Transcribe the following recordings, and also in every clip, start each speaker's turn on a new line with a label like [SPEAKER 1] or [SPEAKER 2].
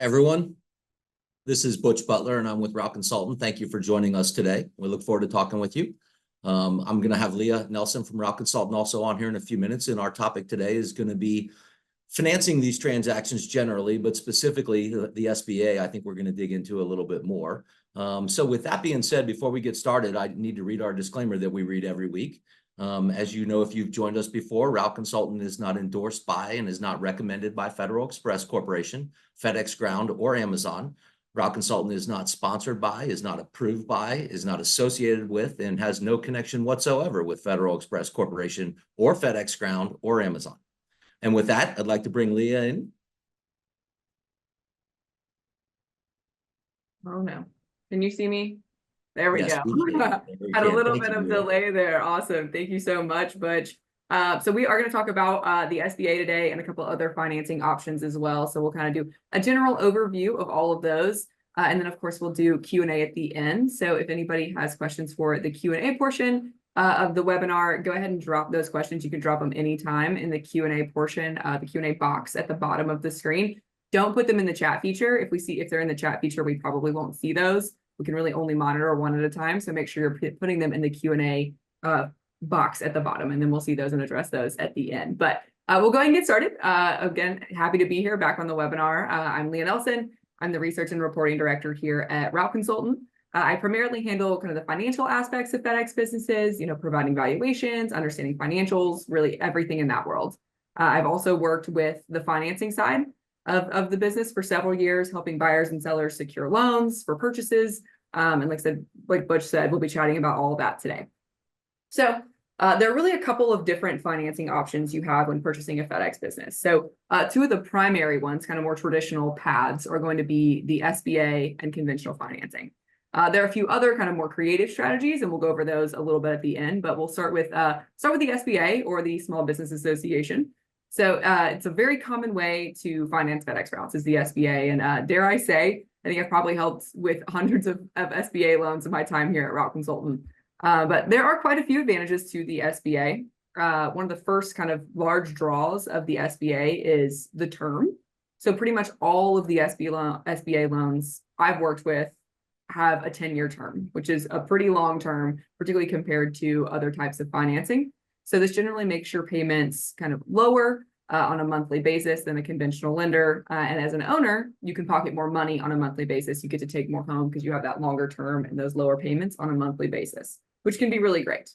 [SPEAKER 1] Everyone, this is Butch Butler, and I'm with Route Consultant. Thank you for joining us today. We look forward to talking with you. I'm going to have Leah Nelson from Route Consultant also on here in a few minutes, and our topic today is going to be financing these transactions generally, but specifically the SBA. I think we're going to dig into a little bit more. So with that being said, before we get started, I need to read our disclaimer that we read every week. As you know, if you've joined us before, Route Consultant is not endorsed by and is not recommended by Federal Express Corporation, FedEx Ground, or Amazon. Route Consultant is not sponsored by, is not approved by, is not associated with, and has no connection whatsoever with Federal Express Corporation or FedEx Ground or Amazon. And with that, I'd like to bring Leah in.
[SPEAKER 2] Oh no. Can you see me? There we
[SPEAKER 1] Yes,
[SPEAKER 2] go.
[SPEAKER 1] we
[SPEAKER 2] Had a little
[SPEAKER 1] Thank
[SPEAKER 2] bit
[SPEAKER 1] you,
[SPEAKER 2] of
[SPEAKER 1] Leah.
[SPEAKER 2] delay there. Awesome. Thank you so much, Butch. So we are going to talk about the SBA today and a couple other financing options as well. So we'll kind of do a general overview of all of those. And then, of course, we'll do Q&A at the end. So if anybody has questions for the Q&A portion of the webinar, go ahead and drop those questions. You can drop them anytime in the Q&A portion, the Q&A box at the bottom of the screen. Don't put them in the chat feature. If they're in the chat feature, we probably won't see those. We can really only monitor one at a time. So make sure you're putting them in the Q&A box at the bottom, and then we'll see those and address those at the end. But we'll go ahead and get started. Again, happy to be here back on the webinar. I'm Leah Nelson. I'm the Research and Reporting Director here at Route Consultant. I primarily handle kind of the financial aspects of FedEx businesses, providing valuations, understanding financials, really everything in that world. I've also worked with the financing side of the business for several years, helping buyers and sellers secure loans for purchases. And like Butch said, we'll be chatting about all of that today. So there are really a couple of different financing options you have when purchasing a FedEx business. So two of the primary ones, kind of more traditional paths, are going to be the SBA and conventional financing. There are a few other kind of more creative strategies, and we'll go over those a little bit at the end. But we'll start with the SBA, or the Small Business Association. So it's a very common way to finance FedEx routes is the SBA. And dare I say, I think I've probably helped with hundreds of SBA loans in my time here at Route Consultant. But there are quite a few advantages to the SBA. One of the first kind of large draws of the SBA is the term. So pretty much all of the SBA loans I've worked with have a 10-year term, which is a pretty long term, particularly compared to other types of financing. So this generally makes your payments kind of lower on a monthly basis than a conventional lender. And as an owner, you can pocket more money on a monthly basis. You get to take more home because you have that longer term and those lower payments on a monthly basis, which can be really great.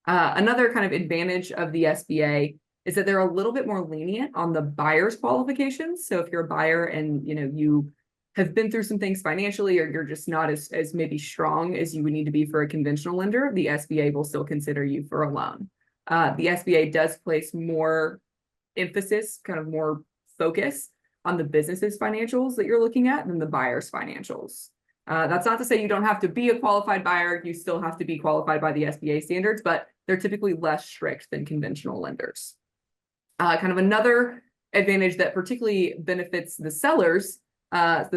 [SPEAKER 2] Another kind of advantage of the SBA is that they're a little bit more lenient on the buyer's qualifications. So if you're a buyer and you have been through some things financially, or you're just not as maybe strong as you would need to be for a conventional lender, the SBA will still consider you for a loan. The SBA does place more emphasis, kind of more focus on the business's financials that you're looking at than the buyer's financials. That's not to say you don't have to be a qualified buyer. You still have to be qualified by the SBA standards, but they're typically less strict than conventional lenders. Kind of another advantage that particularly benefits the sellers of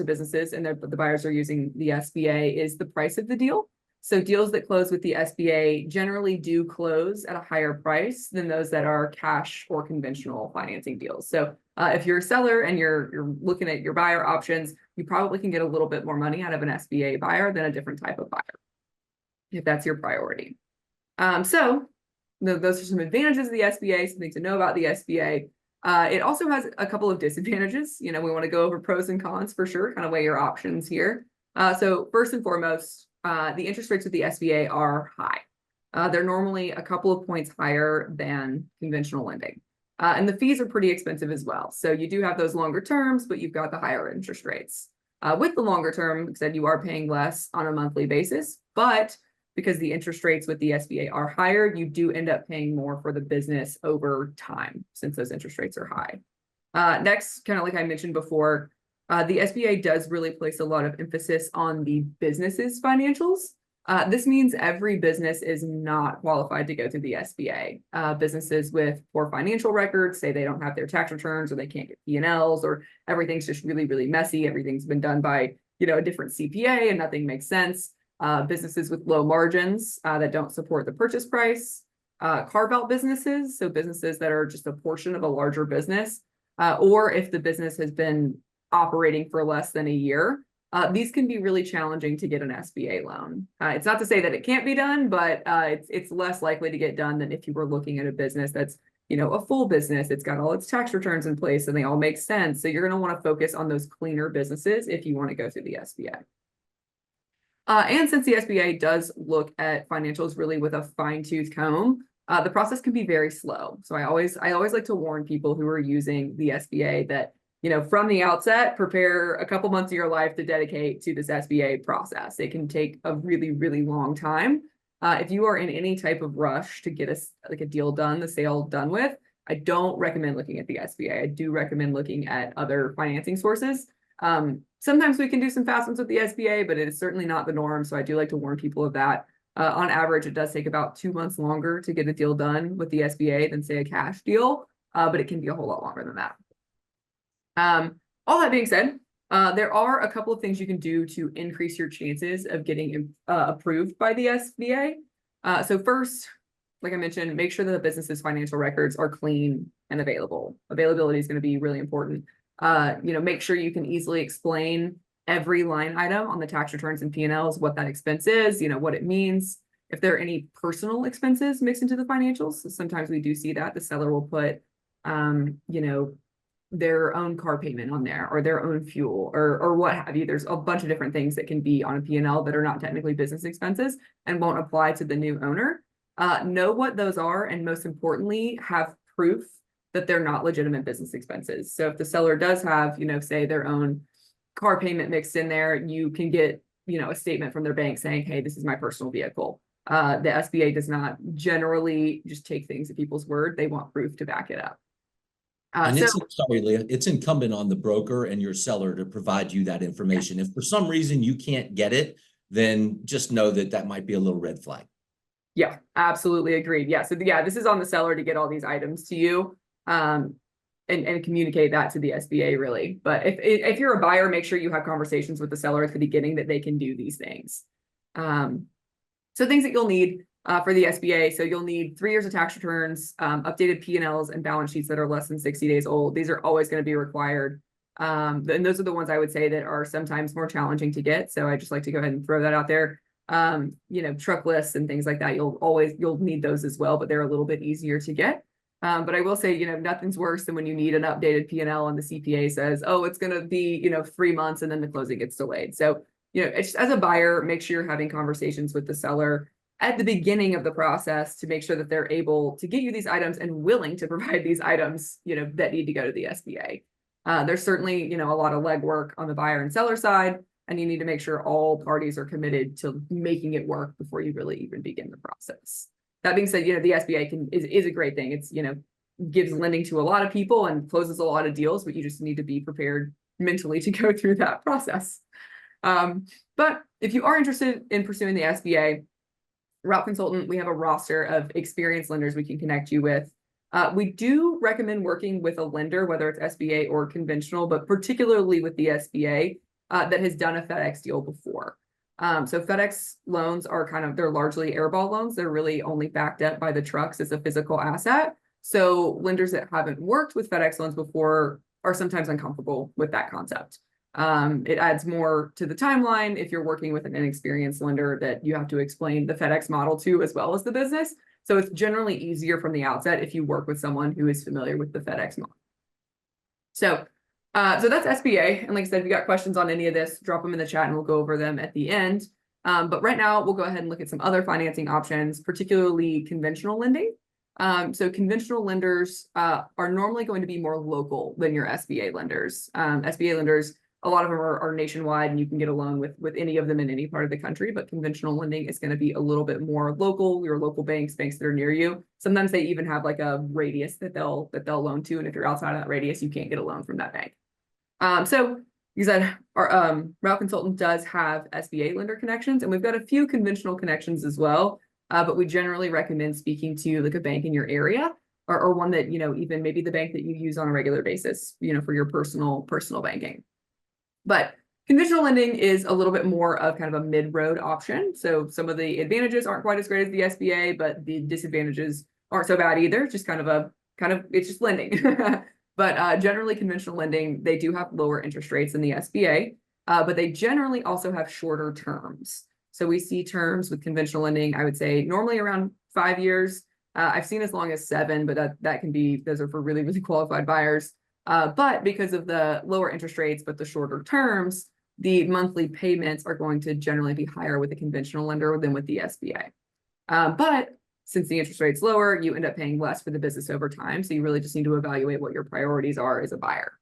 [SPEAKER 2] businesses, and the buyers are using the SBA, is the price of the deal. So deals that close with the SBA generally do close at a higher price than those that are cash or conventional financing deals. So if you're a seller and you're looking at your buyer options, you probably can get a little bit more money out of an SBA buyer than a different type of buyer, if that's your priority. So those are some advantages of the SBA, something to know about the SBA. It also has a couple of disadvantages. We want to go over pros and cons for sure, kind of weigh your options here. So first and foremost, the interest rates with the SBA are high. They're normally a couple of points higher than conventional lending. And the fees are pretty expensive as well. So you do have those longer terms, but you've got the higher interest rates. With the longer term, like I said, you are paying less on a monthly basis, but because the interest rates with the SBA are higher, you do end up paying more for the business over time since those interest rates are high. Next, kind of like I mentioned before, the SBA does really place a lot of emphasis on the business's financials. This means every business is not qualified to go through the SBA. Businesses with poor financial records, say they don't have their tax returns, or they can't get P&Ls, or everything's just really, really messy. Everything's been done by a different CPA and nothing makes sense. Businesses with low margins that don't support the purchase price. Carve-out businesses, so businesses that are just a portion of a larger business. Or if the business has been operating for less than a year, these can be really challenging to get an SBA loan. It's not to say that it can't be done, but it's less likely to get done than if you were looking at a business that's, you know, a full business. It's got all its tax returns in place and they all make sense. So you're going to want to focus on those cleaner businesses if you want to go through the SBA. And since the SBA does look at financials really with a fine-tooth comb, the process can be very slow. So I always like to warn people who are using the SBA that, you know, from the outset, prepare a couple months of your life to dedicate to this SBA process. It can take a really, really long time. If you are in any type of rush to get a deal done, the sale done with, I don't recommend looking at the SBA. I do recommend looking at other financing sources. Sometimes we can do some fast ones with the SBA, but it is certainly not the norm. So I do like to warn people of that. On average, it does take about 2 months longer to get a deal done with the SBA than, say, a cash deal, but it can be a whole lot longer than that. All that being said, there are a couple of things you can do to increase your chances of getting approved by the SBA. So first, like I mentioned, make sure that the business's financial records are clean and available. Availability is going to be really important. You know, make sure you can easily explain every line item on the tax returns and P&Ls, what that expense is, you know, what it means. If there are any personal expenses mixed into the financials, so sometimes we do see that the seller will put, you know, their own car payment on there or their own fuel or what have you. There's a bunch of different things that can be on a P&L that are not technically business expenses and won't apply to the new owner. Know what those are, and most importantly, have proof that they're not legitimate business expenses. So if the seller does have, you know, say their own car payment mixed in there, you can get, you know, a statement from their bank saying, hey, this is my personal vehicle. The SBA does not generally just take things at people's word. They want proof to back it up.
[SPEAKER 1] And sorry, Leah, it's incumbent on the broker and your seller to provide you that information. If for some reason you can't get it, then just know that that might be a little red flag.
[SPEAKER 2] Yeah, absolutely agreed. Yeah. So yeah, this is on the seller to get all these items to you, and communicate that to the SBA really. But if you're a buyer, make sure you have conversations with the seller at the beginning that they can do these things. So things that you'll need for the SBA. So you'll need 3 years of tax returns, updated P&Ls and balance sheets that are less than 60 days old. These are always going to be required. And those are the ones I would say that are sometimes more challenging to get. So I just like to go ahead and throw that out there. You know, truck lists and things like that, you'll need those as well, but they're a little bit easier to get. But I will say, you know, nothing's worse than when you need an updated P&L and the CPA says, oh, it's going to be, you know, 3 months and then the closing gets delayed. So, you know, it's, as a buyer, make sure you're having conversations with the seller at the beginning of the process to make sure that they're able to get you these items and willing to provide these items, you know, that need to go to the SBA. There's certainly, you know, a lot of legwork on the buyer and seller side, and you need to make sure all parties are committed to making it work before you really even begin the process. That being said, you know, the SBA is a great thing. It's, you know, gives lending to a lot of people and closes a lot of deals, but you just need to be prepared mentally to go through that process. But if you are interested in pursuing the SBA, Route Consultant, we have a roster of experienced lenders we can connect you with. We do recommend working with a lender, whether it's SBA or conventional, but particularly with the SBA that has done a FedEx deal before. So FedEx loans are they're largely airball loans. They're really only backed up by the trucks as a physical asset. So lenders that haven't worked with FedEx loans before are sometimes uncomfortable with that concept. It adds more to the timeline if you're working with an inexperienced lender that you have to explain the FedEx model to as well as the business. So it's generally easier from the outset if you work with someone who is familiar with the FedEx model. So that's SBA. And like I said, if you got questions on any of this, drop them in the chat and we'll go over them at the end. But right now we'll go ahead and look at some other financing options, particularly conventional lending. So conventional lenders are normally going to be more local than your SBA lenders. SBA lenders, a lot of them are nationwide and you can get a loan with any of them in any part of the country, but conventional lending is going to be a little bit more local, your local banks that are near you. Sometimes they even have like a radius that they'll loan to. And if you're outside of that radius, you can't get a loan from that bank. So you said our Route Consultant does have SBA lender connections, and we've got a few conventional connections as well. But we generally recommend speaking to like a bank in your area or one that, you know, even maybe the bank that you use on a regular basis, you know, for your personal banking. But conventional lending is a little bit more of kind of a mid-road option. So some of the advantages aren't quite as great as the SBA, but the disadvantages aren't so bad either. Just it's just lending. But generally conventional lending, they do have lower interest rates than the SBA, but they generally also have shorter terms. So we see terms with conventional lending, I would say normally around 5 years. I've seen as long as 7, but that can be, those are for really, really qualified buyers. But because of the lower interest rates, but the shorter terms, the monthly payments are going to generally be higher with a conventional lender than with the SBA. But since the interest rate's lower, you end up paying less for the business over time. So you really just need to evaluate what your priorities are as a buyer.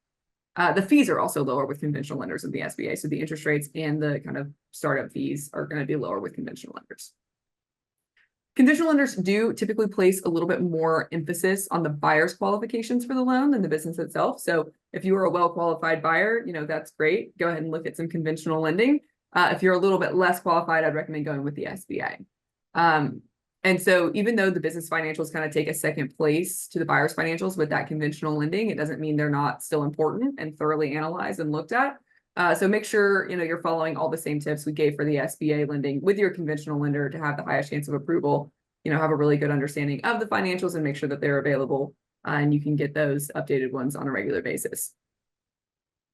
[SPEAKER 2] The fees are also lower with conventional lenders than the SBA. So the interest rates and the kind of startup fees are going to be lower with conventional lenders. Conventional lenders do typically place a little bit more emphasis on the buyer's qualifications for the loan than the business itself. So if you are a well-qualified buyer, that's great. Go ahead and look at some conventional lending. If you're a little bit less qualified, I'd recommend going with the SBA. And so even though the business financials kind of take a second place to the buyer's financials with that conventional lending, it doesn't mean they're not still important and thoroughly analyzed and looked at. So make sure you're following all the same tips we gave for the SBA lending with your conventional lender to have the highest chance of approval. Have a really good understanding of the financials and make sure that they're available, and you can get those updated ones on a regular basis.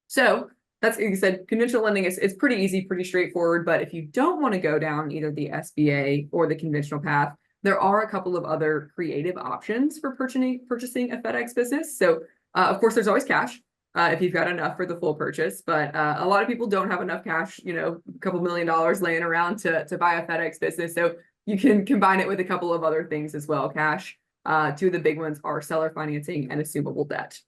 [SPEAKER 2] So that's, like you said, conventional lending is pretty easy, pretty straightforward. But if you don't want to go down either the SBA or the conventional path, there are a couple of other creative options for purchasing a FedEx business. So of course, there's always cash. If you've got enough for the full purchase, but a lot of people don't have enough cash, a couple $1 million laying around to buy a FedEx business. So you can combine it with a couple of other things as well. Cash, 2 of the big ones are seller financing and assumable debt.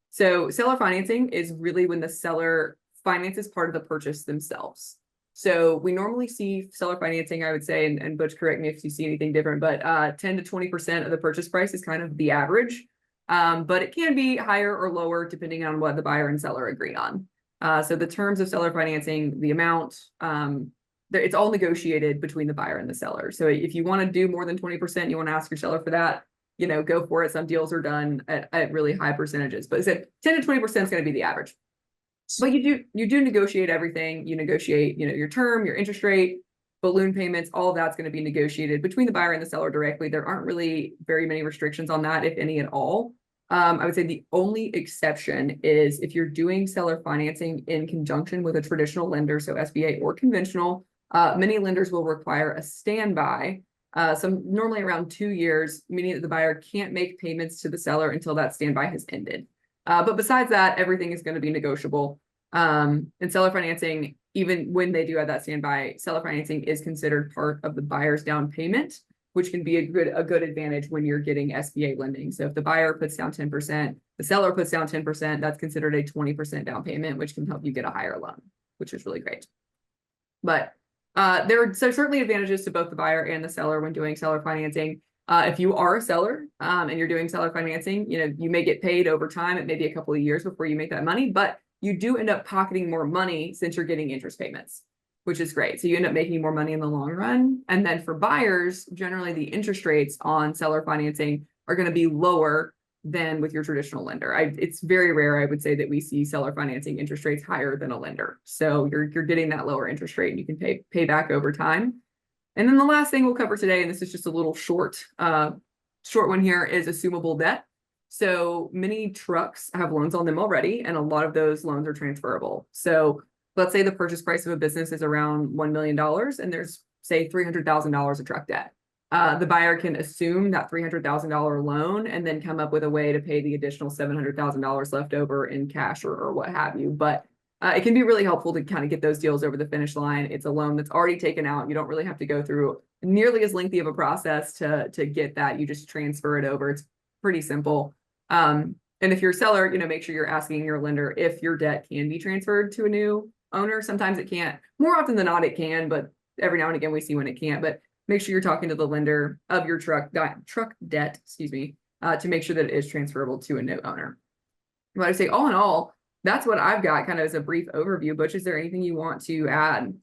[SPEAKER 2] So seller financing is really when the seller finances part of the purchase themselves. So we normally see seller financing, I would say, and Butch, correct me if you see anything different, but 10 to 20% of the purchase price is kind of the average. But it can be higher or lower depending on what the buyer and seller agree on. So the terms of seller financing, the amount, it's all negotiated between the buyer and the seller. So if you want to do more than 20%, you want to ask your seller for that, go for it. Some deals are done at really high percentages, but I said 10 to 20% is going to be the average. But you do negotiate everything. You negotiate, your term, your interest rate, balloon payments, all of that's going to be negotiated between the buyer and the seller directly. There aren't really very many restrictions on that, if any at all. I would say the only exception is if you're doing seller financing in conjunction with a traditional lender, so SBA or conventional, many lenders will require a standby, some normally around 2 years, meaning that the buyer can't make payments to the seller until that standby has ended. But besides that, everything is going to be negotiable. And seller financing, even when they do have that standby, seller financing is considered part of the buyer's down payment, which can be a good advantage when you're getting SBA lending. So if the buyer puts down 10%, the seller puts down 10%, that's considered a 20% down payment, which can help you get a higher loan, which is really great. But there are certainly advantages to both the buyer and the seller when doing seller financing. If you are a seller and you're doing seller financing, you may get paid over time. It may be a couple of years before you make that money, but you do end up pocketing more money since you're getting interest payments, which is great. So you end up making more money in the long run. And then for buyers, generally the interest rates on seller financing are going to be lower than with your traditional lender. It's very rare, I would say, that we see seller financing interest rates higher than a lender. So you're getting that lower interest rate and you can pay back over time. And then the last thing we'll cover today, and this is just a little short one here, is assumable debt. So many trucks have loans on them already, and a lot of those loans are transferable. So let's say the purchase price of a business is around $1 million and there's, say, $300,000 of truck debt. The buyer can assume that $300,000 loan and then come up with a way to pay the additional $700,000 left over in cash or what have you. But it can be really helpful to kind of get those deals over the finish line. It's a loan that's already taken out. You don't really have to go through nearly as lengthy of a process to get that. You just transfer it over. It's pretty simple. And if you're a seller, make sure you're asking your lender if your debt can be transferred to a new owner. Sometimes it can't. More often than not, it can, but every now and again we see when it can't. But make sure you're talking to the lender of your truck debt, to make sure that it is transferable to a new owner. But I'd say all in all, that's what I've got kind of as a brief overview. Butch, is there anything you want to add?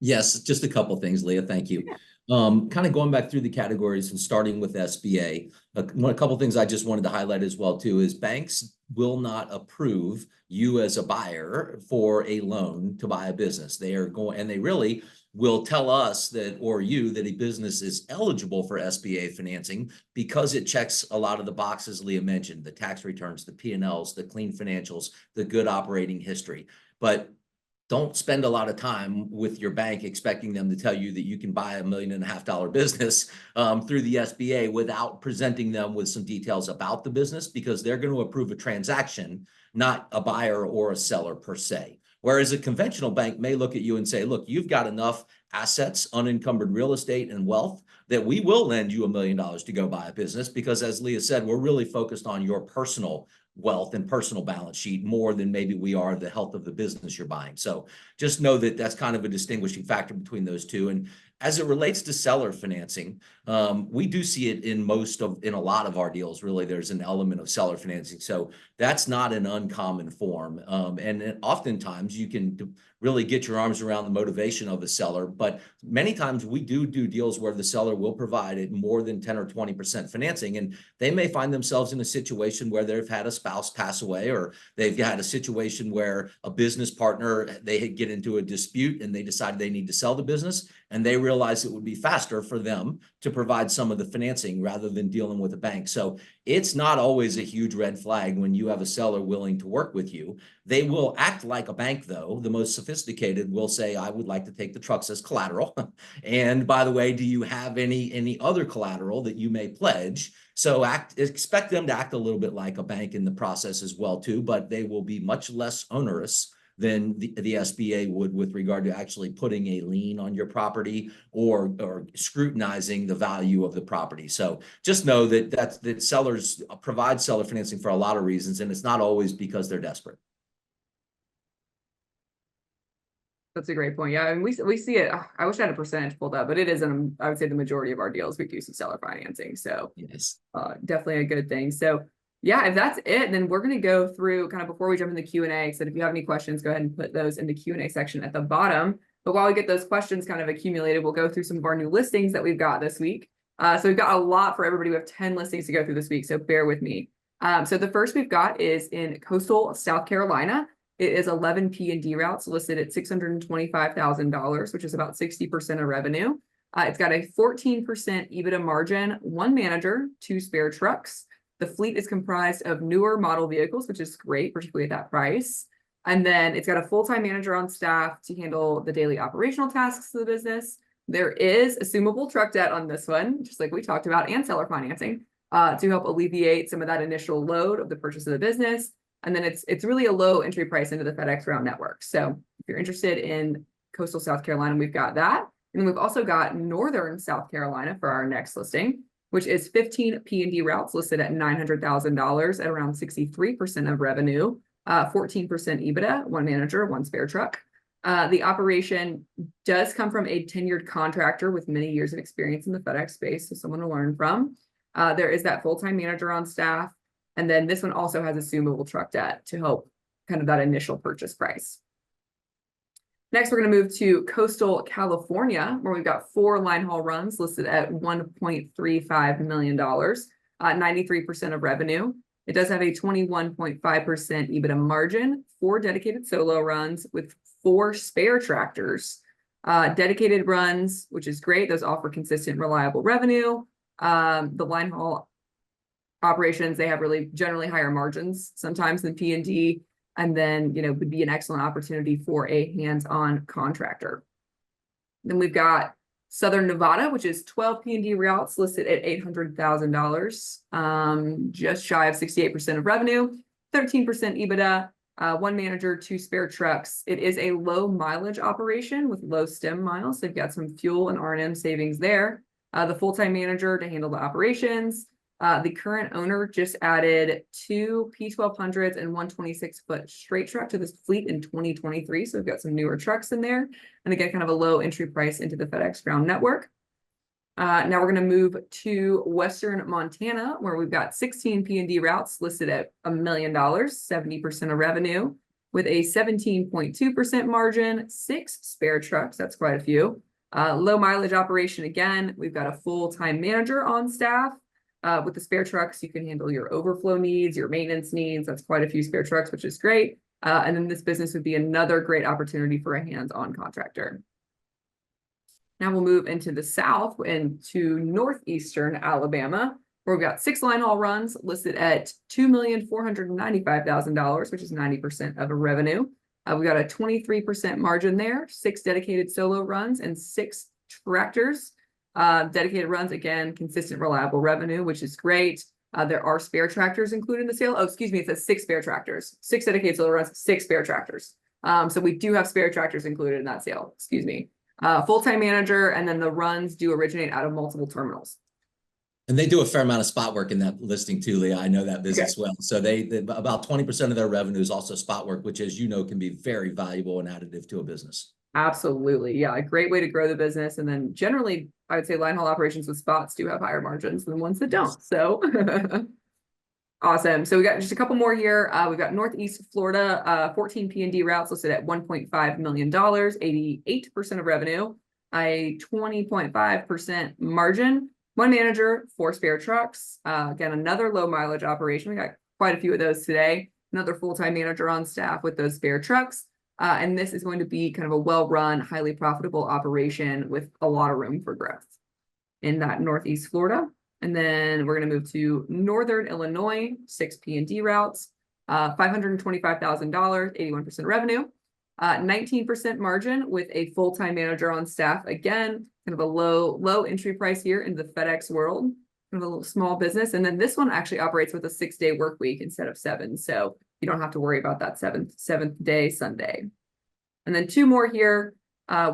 [SPEAKER 1] Yes, just a couple things, Leah. Thank you. Kind of going back through the categories and starting with SBA, a couple things I just wanted to highlight as well too is banks will not approve you as a buyer for a loan to buy a business. They are going, and they really will tell us that, or you, that a business is eligible for SBA financing because it checks a lot of the boxes Leah mentioned, the tax returns, the P&Ls, the clean financials, the good operating history. But don't spend a lot of time with your bank expecting them to tell you that you can buy $1.5 million business through the SBA without presenting them with some details about the business, because they're going to approve a transaction, not a buyer or a seller per se. Whereas a conventional bank may look at you and say, look, you've got enough assets, unencumbered real estate and wealth that we will lend you $1 million to go buy a business, because as Leah said, we're really focused on your personal wealth and personal balance sheet more than maybe we are the health of the business you're buying. So just know that that's kind of a distinguishing factor between those two. And as it relates to seller financing, we do see it in a lot of our deals. Really, there's an element of seller financing. So that's not an uncommon form. And oftentimes you can really get your arms around the motivation of the seller. But many times we do deals where the seller will provide it more than 10 or 20% financing. And they may find themselves in a situation where they've had a spouse pass away, or they've had a situation where a business partner, they get into a dispute and they decide they need to sell the business, and they realize it would be faster for them to provide some of the financing rather than dealing with a bank. So it's not always a huge red flag when you have a seller willing to work with you. They will act like a bank, though. The most sophisticated will say, I would like to take the trucks as collateral. And by the way, do you have any other collateral that you may pledge? So expect them to act a little bit like a bank in the process as well, too, but they will be much less onerous than the SBA would with regard to actually putting a lien on your property or scrutinizing the value of the property. So just know that sellers provide seller financing for a lot of reasons, and it's not always because they're desperate.
[SPEAKER 2] That's a great point. Yeah, and we see it. I wish I had a percentage pulled up, but it is I would say the majority of our deals we do see seller financing. So
[SPEAKER 1] yes,
[SPEAKER 2] definitely a good thing. So yeah, if that's it, then we're going to go through kind of before we jump in the Q&A. So if you have any questions, go ahead and put those in the Q&A section at the bottom. But while we get those questions kind of accumulated, we'll go through some of our new listings that we've got this week. So we've got a lot for everybody. We have 10 listings to go through this week, so bear with me. So the first we've got is in coastal South Carolina. It is 11 P&D routes listed at $625,000, which is about 60% of revenue. It's got a 14% EBITDA margin, 1 manager, 2 spare trucks. The fleet is comprised of newer model vehicles, which is great, particularly at that price. And then it's got a full-time manager on staff to handle the daily operational tasks of the business. There is assumable truck debt on this one, just like we talked about, and seller financing to help alleviate some of that initial load of the purchase of the business. And then it's really a low entry price into the FedEx Ground network. So if you're interested in coastal South Carolina, we've got that. And then we've also got northern South Carolina for our next listing, which is 15 P&D routes listed at $900,000 at around 63% of revenue, 14% EBITDA, 1 manager, 1 spare truck. The operation does come from a tenured contractor with many years of experience in the FedEx space, so someone to learn from. There is that full-time manager on staff. And then this one also has assumable truck debt to help kind of that initial purchase price. Next, we're going to move to coastal California, where we've got 4 line haul runs listed at $1.35 million, 93% of revenue. It does have a 21.5% EBITDA margin, 4 dedicated solo runs with 4 spare tractors. Dedicated runs, which is great. Those offer consistent, reliable revenue. The line haul operations, they have really generally higher margins sometimes than P&D, and then, would be an excellent opportunity for a hands-on contractor. Then we've got Southern Nevada, which is 12 P&D routes listed at $800,000, just shy of 68% of revenue, 13% EBITDA, 1 manager, 2 spare trucks. It is a low mileage operation with low stem miles. They've got some fuel and R&M savings there. The full-time manager to handle the operations. The current owner just added 2 P1200s and 1 26-foot straight truck to this fleet in 2023. So we've got some newer trucks in there. And again, kind of a low entry price into the FedEx Ground network. Now we're going to move to Western Montana, where we've got 16 P&D routes listed at $1 million, 70% of revenue, with a 17.2% margin, 6 spare trucks. That's quite a few. Low mileage operation again. We've got a full-time manager on staff. With the spare trucks, you can handle your overflow needs, your maintenance needs. That's quite a few spare trucks, which is great. And then this business would be another great opportunity for a hands-on contractor. Now we'll move into the south into northeastern Alabama, where we've got 6 line haul runs listed at $2,495,000, which is 90% of a revenue. We've got a 23% margin there, 6 dedicated solo runs, and 6 tractors. Dedicated runs, again, consistent, reliable revenue, which is great. There are spare tractors included in the sale. Oh, excuse me, it says 6 spare tractors, 6 dedicated solo runs, 6 spare tractors. So we do have spare tractors included in that sale, excuse me. Full-time manager, and then the runs do originate out of multiple terminals.
[SPEAKER 1] And they do a fair amount of spot work in that listing too, Leah. I know that business well. So they about 20% of their revenue is also spot work, which, as you know, can be very valuable and additive to a business.
[SPEAKER 2] Absolutely. Yeah, a great way to grow the business. And then generally, I would say line haul operations with spots do have higher margins than ones that don't. So awesome. So we got just a couple more here. We've got Northeast Florida, 14 P&D routes listed at $1.5 million, 88% of revenue, a 20.5% margin, 1 manager, 4 spare trucks. Again, another low mileage operation. We got quite a few of those today. Another full-time manager on staff with those spare trucks. And this is going to be kind of a well-run, highly profitable operation with a lot of room for growth in that Northeast Florida. And then we're going to move to Northern Illinois, 6 P&D routes, $525,000, 81% revenue, 19% margin with a full-time manager on staff. Again, kind of a low entry price here into the FedEx world, kind of a little small business. And then this one actually operates with a 6-day work week instead of 7. So you don't have to worry about that seventh day Sunday. And then 2 more here.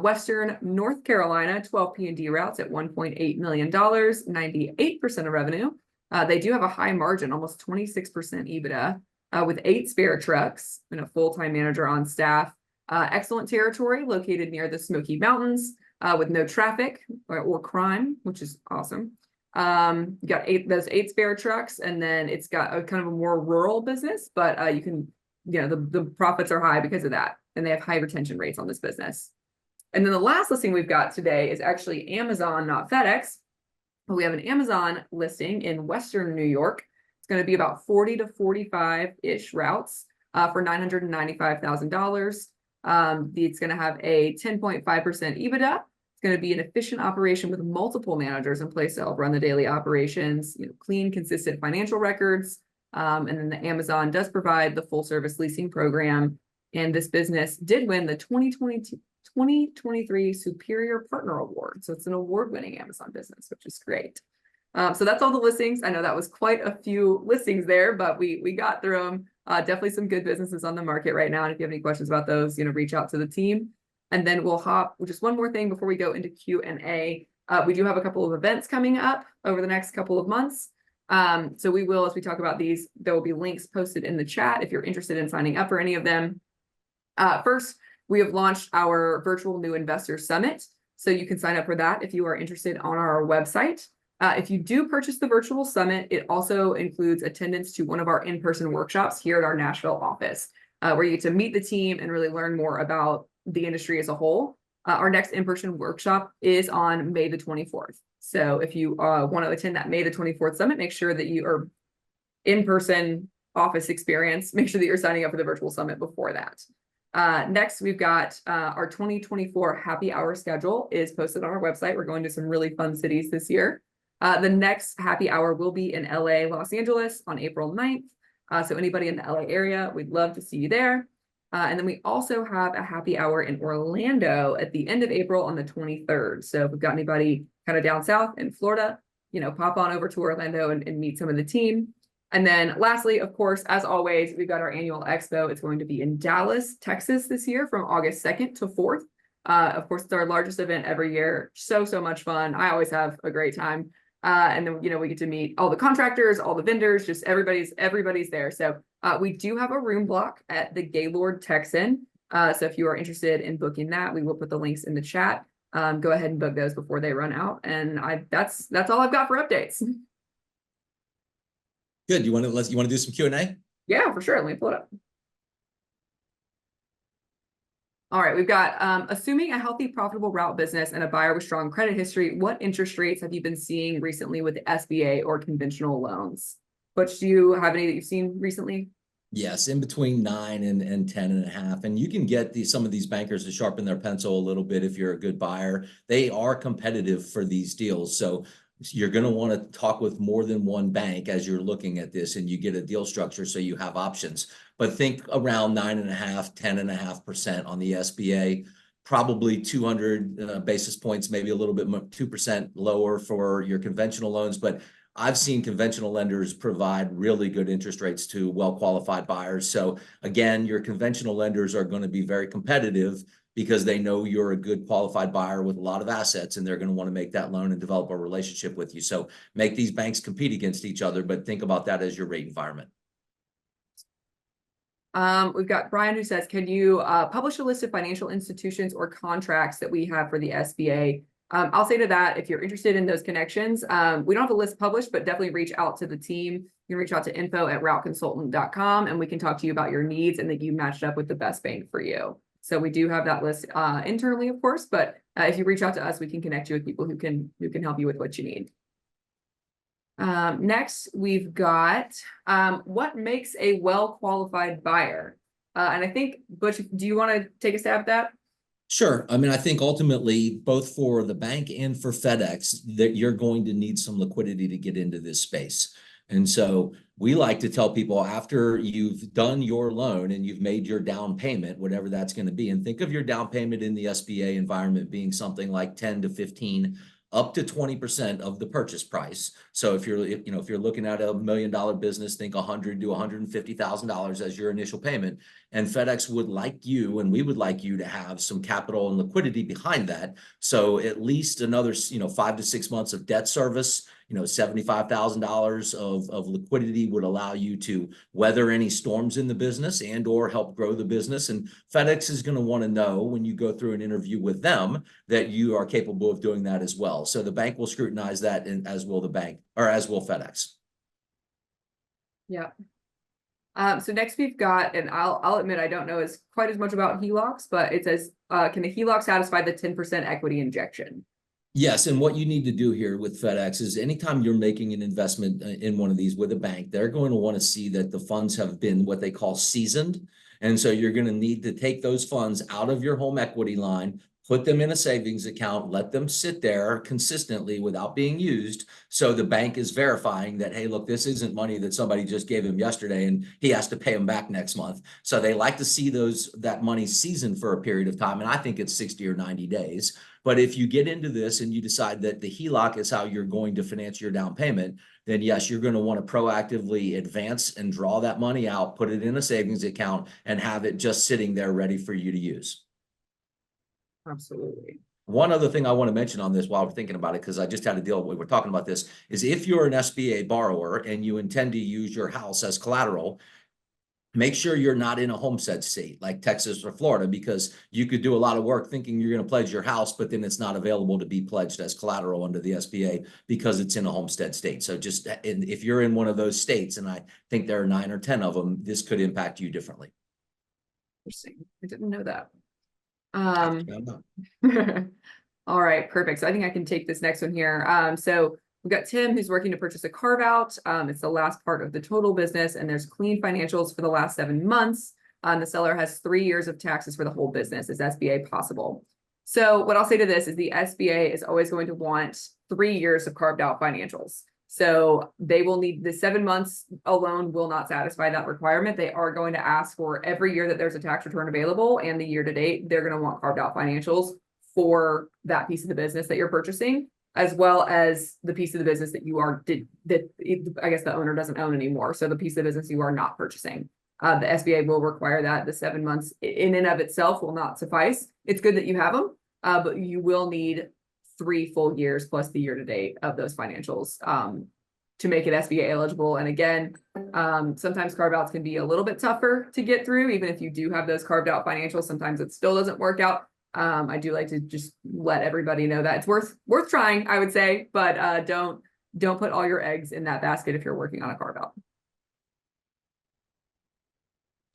[SPEAKER 2] Western North Carolina, 12 P&D routes at $1.8 million, 98% of revenue. They do have a high margin, almost 26% EBITDA, with 8 spare trucks and a full-time manager on staff. Excellent territory located near the Smoky Mountains, with no traffic or crime, which is awesome. You got those 8 spare trucks, and then it's got a kind of a more rural business, but the profits are high because of that, and they have high retention rates on this business. And then the last listing we've got today is actually Amazon, not FedEx. But we have an Amazon listing in Western New York. It's going to be about 40 to 45-ish routes for $995,000. It's going to have a 10.5% EBITDA. It's going to be an efficient operation with multiple managers in place to help run the daily operations, clean, consistent financial records. And then the Amazon does provide the full service leasing program. And this business did win the 2023 Superior Partner Award. So it's an award-winning Amazon business, which is great. So that's all the listings. I know that was quite a few listings there, but we got through them. Definitely some good businesses on the market right now. And if you have any questions about those, reach out to the team. And then we'll hop just one more thing before we go into Q&A. We do have a couple of events coming up over the next couple of months. So we will, as we talk about these, there will be links posted in the chat if you're interested in signing up for any of them. First, we have launched our virtual new investor summit. So you can sign up for that if you are interested on our website. If you do purchase the virtual summit, it also includes attendance to one of our in-person workshops here at our Nashville office, where you get to meet the team and really learn more about the industry as a whole. Our next in-person workshop is on May the 24th. So if you want to attend that May the 24th summit, make sure that you are in-person office experience. Make sure that you're signing up for the virtual summit before that. Next, we've got our 2024 happy hour schedule is posted on our website. We're going to some really fun cities this year. The next happy hour will be in LA, Los Angeles on April 9th. So anybody in the LA area, we'd love to see you there. And then we also have a happy hour in Orlando at the end of April on the 23rd. So if we've got anybody kind of down south in Florida, pop on over to Orlando and meet some of the team. And then lastly, of course, as always, we've got our annual expo. It's going to be in Dallas, Texas this year from August 2nd to 4th. Of course, it's our largest event every year. So much fun. I always have a great time. And then, we get to meet all the contractors, all the vendors, just everybody's there. So we do have a room block at the Gaylord Texan. So if you are interested in booking that, we will put the links in the chat. Go ahead and book those before they run out. And that's all I've got for updates.
[SPEAKER 1] Good. You want to do some Q&A?
[SPEAKER 2] Yeah, for sure. Let me pull it up. All right, we've got assuming a healthy, profitable route business and a buyer with strong credit history, what interest rates have you been seeing recently with the SBA or conventional loans? Butch, do you have any that you've seen recently?
[SPEAKER 1] Yes, in between 9 and 10.5. And you can get some of these bankers to sharpen their pencil a little bit if you're a good buyer. They are competitive for these deals. So you're going to want to talk with more than one bank as you're looking at this, and you get a deal structure so you have options. But think around 9.5, 10.5% on the SBA, probably 200 basis points, maybe a little bit more, 2% lower for your conventional loans. But I've seen conventional lenders provide really good interest rates to well-qualified buyers. So again, your conventional lenders are going to be very competitive because they know you're a good qualified buyer with a lot of assets, and they're going to want to make that loan and develop a relationship with you. So make these banks compete against each other, but think about that as your rate environment.
[SPEAKER 2] We've got Brian who says, can you publish a list of financial institutions or contracts that we have for the SBA? I'll say to that, if you're interested in those connections, we don't have a list published, but definitely reach out to the team. You can reach out to info@routeconsultant.com, and we can talk to you about your needs and that you matched up with the best bank for you. So we do have that list internally, of course, but if you reach out to us, we can connect you with people who can help you with what you need. Next, we've got what makes a well-qualified buyer? And I think, Butch, do you want to take a stab at that?
[SPEAKER 1] Sure. I mean, I think ultimately, both for the bank and for FedEx, that you're going to need some liquidity to get into this space. And so we like to tell people, after you've done your loan and you've made your down payment, whatever that's going to be, and think of your down payment in the SBA environment being something like 10 to 15 up to 20% of the purchase price. So if you're looking at $1 million business, think $100,000 to $150,000 as your initial payment. And FedEx would like you, and we would like you to have some capital and liquidity behind that. So at least another, 5 to 6 months of debt service, $75,000 of liquidity would allow you to weather any storms in the business and or help grow the business. And FedEx is going to want to know, when you go through an interview with them, that you are capable of doing that as well. So the bank will scrutinize that, and as will the bank, or as will FedEx.
[SPEAKER 2] Yeah. So next we've got, and I'll admit I don't know quite as much about HELOCs, but it says, can the HELOC satisfy the 10% equity injection?
[SPEAKER 1] Yes, and what you need to do here with FedEx is, anytime you're making an investment in one of these with a bank, they're going to want to see that the funds have been what they call seasoned. And so you're going to need to take those funds out of your home equity line, put them in a savings account, let them sit there consistently without being used. So the bank is verifying that, hey, look, this isn't money that somebody just gave him yesterday and he has to pay them back next month. So they like to see that money seasoned for a period of time. And I think it's 60 or 90 days. But if you get into this and you decide that the HELOC is how you're going to finance your down payment, then yes, you're going to want to proactively advance and draw that money out, put it in a savings account, and have it just sitting there ready for you to use.
[SPEAKER 2] Absolutely.
[SPEAKER 1] One other thing I want to mention on this while we're thinking about it, because I just had a deal, we were talking about this, is if you're an SBA borrower and you intend to use your house as collateral, make sure you're not in a homestead state like Texas or Florida, because you could do a lot of work thinking you're going to pledge your house, but then it's not available to be pledged as collateral under the SBA because it's in a homestead state. So just if you're in one of those states, and I think there are 9 or 10 of them, this could impact you differently.
[SPEAKER 2] Interesting. I didn't know that. All right, perfect. So I think I can take this next one here. So we've got Tim, who's working to purchase a carve out. It's the last part of the total business, and there's clean financials for the last 7 months. The seller has 3 years of taxes for the whole business. Is SBA possible? So what I'll say to this is, the SBA is always going to want 3 years of carved out financials. So they will need, the 7 months alone will not satisfy that requirement. They are going to ask for every year that there's a tax return available, and the year to date, they're going to want carved out financials for that piece of the business that you're purchasing, as well as the piece of the business that you are, I guess the owner doesn't own anymore. So the piece of the business you are not purchasing. The SBA will require that. The 7 months in and of itself will not suffice. It's good that you have them, but you will need 3 full years plus the year to date of those financials to make it SBA eligible. And again, sometimes carve outs can be a little bit tougher to get through. Even if you do have those carved out financials, sometimes it still doesn't work out. I do like to just let everybody know that it's worth trying, I would say, but don't put all your eggs in that basket if you're working on a carve out.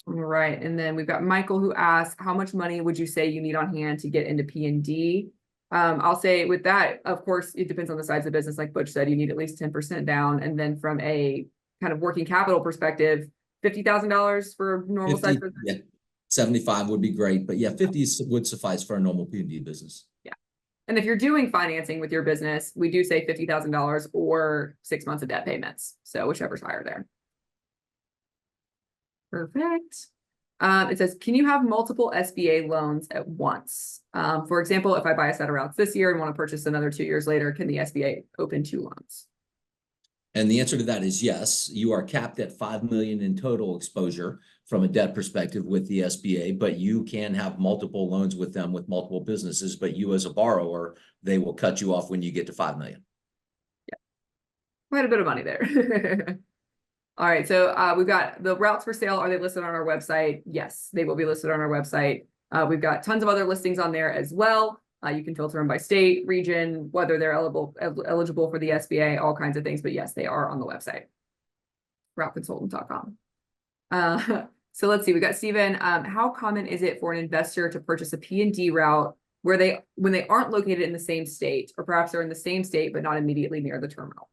[SPEAKER 2] All right, and then we've got Michael, who asks, how much money would you say you need on hand to get into P&D? I'll say with that, of course, it depends on the size of the business. Like Butch said, you need at least 10% down. And then from a kind of working capital perspective, $50,000 for a normal size
[SPEAKER 1] 50,
[SPEAKER 2] business?
[SPEAKER 1] yeah, 75 would be great, but yeah, 50 would suffice for a normal P&D business.
[SPEAKER 2] Yeah. And if you're doing financing with your business, we do say $50,000 or 6 months of debt payments. So whichever's higher there. Perfect. It says, can you have multiple SBA loans at once? For example, if I buy a set of routes this year and want to purchase another 2 years later, can the SBA open 2 loans?
[SPEAKER 1] And the answer to that is yes. You are capped at 5 million in total exposure from a debt perspective with the SBA, but you can have multiple loans with them with multiple businesses. But you as a borrower, they will cut you off when you get to 5 million.
[SPEAKER 2] Yeah, quite a bit of money there. All right, so we've got the routes for sale. Are they listed on our website? Yes, they will be listed on our website. We've got tons of other listings on there as well. You can filter them by state, region, whether they're eligible for the SBA, all kinds of things. But yes, they are on the website, routeconsultant.com. So let's see, we got Steven. How common is it for an investor to purchase a P&D route when they aren't located in the same state, or perhaps they're in the same state but not immediately near the terminal?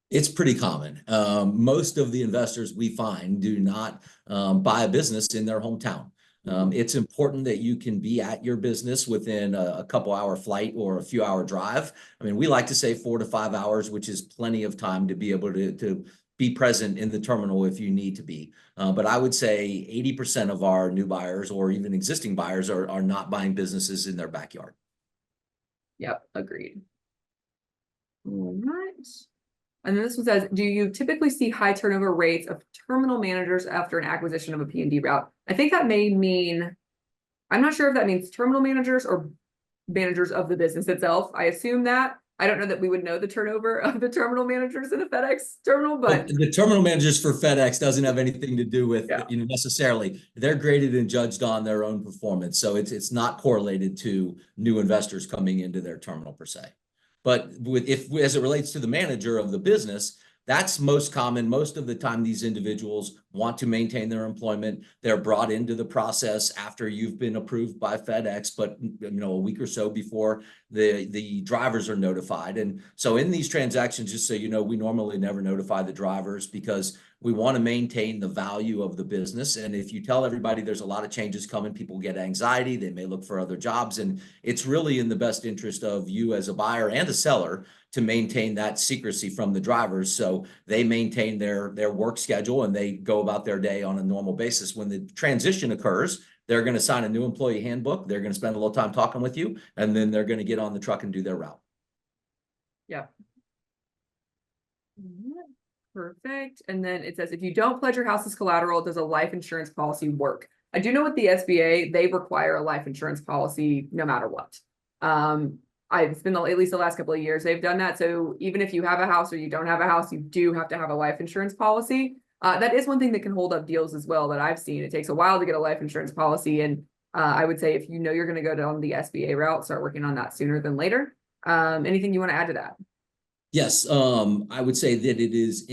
[SPEAKER 1] It's pretty common. Most of the investors we find do not buy a business in their hometown. It's important that you can be at your business within a couple-hour flight or a few-hour drive. I mean, we like to say 4 to 5 hours, which is plenty of time to be able to be present in the terminal if you need to be. But I would say 80% of our new buyers or even existing buyers are not buying businesses in their backyard.
[SPEAKER 2] Yep, agreed. All right. And then this one says, do you typically see high turnover rates of terminal managers after an acquisition of a P&D route? I think that may mean, I'm not sure if that means terminal managers or managers of the business itself. I assume that. I don't know that we would know the turnover of the terminal managers in a FedEx terminal, but
[SPEAKER 1] the terminal managers for FedEx doesn't have anything to do with,
[SPEAKER 2] yeah,
[SPEAKER 1] necessarily. They're graded and judged on their own performance. So it's not correlated to new investors coming into their terminal per se. But as it relates to the manager of the business, that's most common. Most of the time, these individuals want to maintain their employment. They're brought into the process after you've been approved by FedEx, but a week or so before the drivers are notified. And so in these transactions, just so you know, we normally never notify the drivers because we want to maintain the value of the business. And if you tell everybody there's a lot of changes coming, people get anxiety, they may look for other jobs. And it's really in the best interest of you as a buyer and a seller to maintain that secrecy from the drivers. So they maintain their work schedule and they go about their day on a normal basis. When the transition occurs, they're going to sign a new employee handbook. They're going to spend a little time talking with you, and then they're going to get on the truck and do their route.
[SPEAKER 2] Yeah. Perfect. And then it says, if you don't pledge your house as collateral, does a life insurance policy work? I do know with the SBA, they require a life insurance policy no matter what. It's been at least the last couple of years they've done that. So even if you have a house or you don't have a house, you do have to have a life insurance policy. That is one thing that can hold up deals as well that I've seen. It takes a while to get a life insurance policy. And I would say if you know you're going to go down the SBA route, start working on that sooner than later. Anything you want to add to that?
[SPEAKER 1] Yes, I would say that it is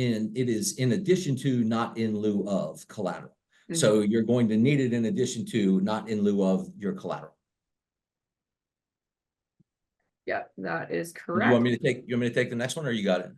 [SPEAKER 1] in addition to, not in lieu of collateral. Mm-hmm. So you're going to need it in addition to, not in lieu of your collateral.
[SPEAKER 2] Yeah, that is correct.
[SPEAKER 1] You want me to take the next one, or you got it?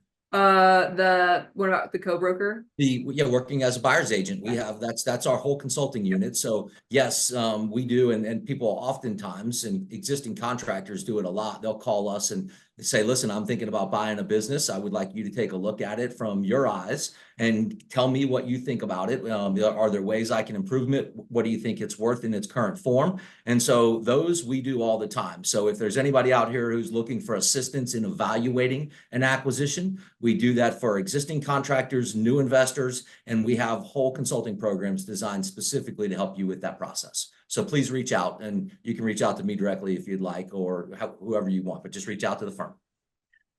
[SPEAKER 2] What about the co-broker?
[SPEAKER 1] Working as a buyer's agent. We have, that's our whole consulting unit. So yes, we do. And people oftentimes, and existing contractors do it a lot. They'll call us and say, listen, I'm thinking about buying a business. I would like you to take a look at it from your eyes and tell me what you think about it. Are there ways I can improve it? What do you think it's worth in its current form? And so those we do all the time. So if there's anybody out here who's looking for assistance in evaluating an acquisition, we do that for existing contractors, new investors, and we have whole consulting programs designed specifically to help you with that process. So please reach out, and you can reach out to me directly if you'd like, or whoever you want, but just reach out to the firm.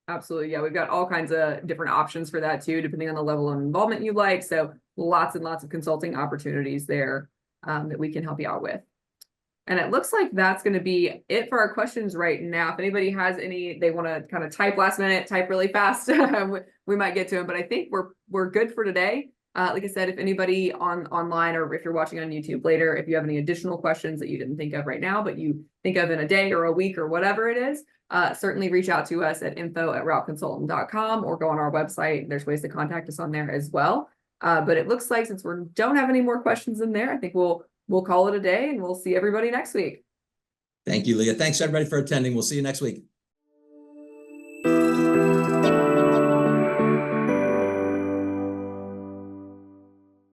[SPEAKER 2] Absolutely. Yeah, we've got all kinds of different options for that too, depending on the level of involvement you like. So lots and lots of consulting opportunities there that we can help you out with. And it looks like that's going to be it for our questions right now. If anybody has any, they want to kind of type last minute, type really fast, we might get to them. But I think we're good for today. Like I said, if anybody online or if you're watching on YouTube later, if you have any additional questions that you didn't think of right now, but you think of in a day or a week or whatever it is, certainly reach out to us at info@routeconsultant.com or go on our website. There's ways to contact us on there as well. But it looks like since we don't have any more questions in there, I think we'll call it a day and we'll see everybody next week.
[SPEAKER 1] Thank you, Leah. Thanks everybody for attending. We'll see you next week.